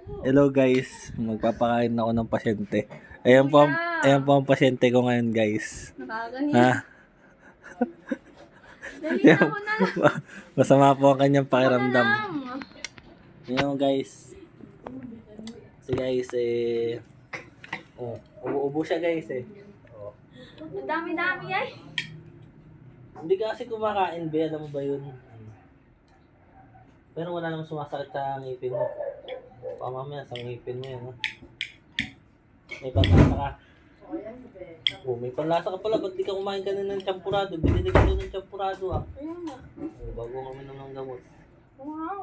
Hello guys, magpapakain ako ng pasyente. Ayan po ang pasyente ko ngayon guys. Nakakahiya. Ha? Dali na ako na lang. Masama po ang kanyang pakiramdam. Ako na lang. Ngayon guys. Kasi guys ubo siya guys Oh. Ang dami-dami ay. Hindi ka kasi kumakain be, alam mo ba yun? Pero wala namang sumasakit sa ngipin mo. Mamaya sa ngipin mo yan ha. May panlasa ka. May panlasa ka pala. Ba't di ka kumain ka na ng champurado? Binili ka doon ng champurado ah. Ayun na. Bago kami ng gamot. Wow.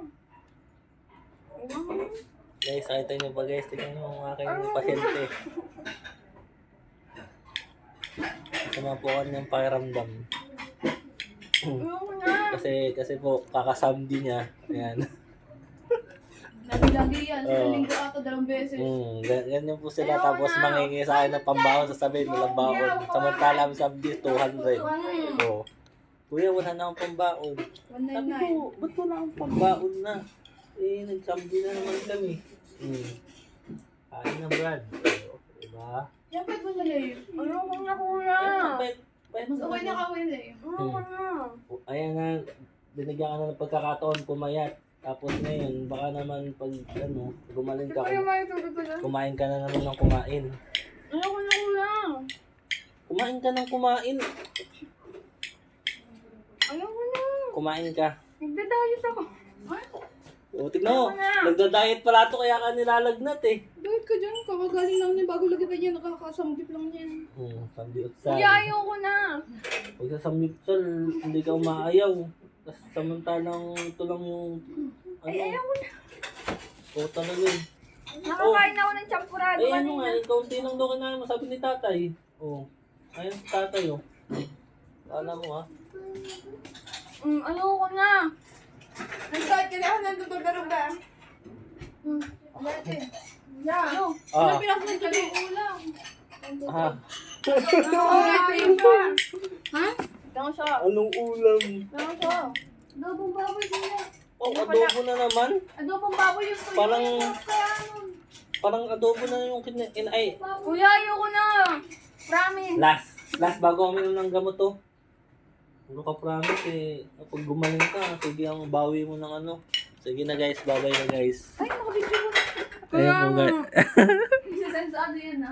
Guys, nakita nyo ba guys? Tignan nyo ang aking pasyente. Masama po kanyang pakiramdam. Ayoko na. Kasi po, kakasamdi niya. Ayan. Lagi-lagi yan. Sa Oo. linggo ata 2 beses. Ganyan po sila. Tapos mangingi sa akin ng pambaon. Sasabihin nilang baon. Samantala ang sabdi 200. Oh. Kuya, wala na akong pambaon. Sabi 199. ko, ba't wala akong pambaon na? Nagsamdi na naman kami. Kain na Brad. Diba? Yan pa ito na eh. Ayoko na kuya. Mas okay na kawin eh. Ayoko na. Ayan na, binigyan ka na ng pagkakataon pumayat. Tapos ngayon, baka naman pag gumaling ka, Kuya, may tugot na. kumain ka na naman ng kumain. Ayoko na kuya. Kumain ka ng kumain. Ayoko na. Kumain ka. Nagda-diet ako. Ay, O, tignan mo. Nagda-diet pala ito kaya ka nilalagnat eh. diet ka dyan. Kakagaling lang niya. Bago lagi pa niya. Nakakasamgip lang yan. Sambiutsal. Kuya, ayoko na. Pag sa sambiutsal, hindi ka umaayaw. Tapos samantalang ito lang yung Ayoko na. o talaga eh. Nakakain ako ng champurado Eh ano nga, kanina. kaunti lang daw kinain mo, sabi ni tatay. Oh. Ayun si tatay oh. Alam mo ha. Ayoko na. Nag-start ka na ako ng tutulog ba? Dati. Yeah. Ano? Ah. Pinaksan ka ng ulam. Ah. Ha? Tango siya. Anong ulam? Tango siya. Adobong baboy sila. Oh, adobo na naman. Adobong baboy yung kuya. Parang- Kaya ano? Parang adobo na yung ay. Kuya, ayoko na. Promise. Last bago kami ng gamot to. Ano ka promise eh, pag gumaling ka, sige ang bawi mo ng ano. Sige na guys, bye-bye na guys. Ay, nakabigyo mo. Ayun po guys. Isasend sa ano yan ah.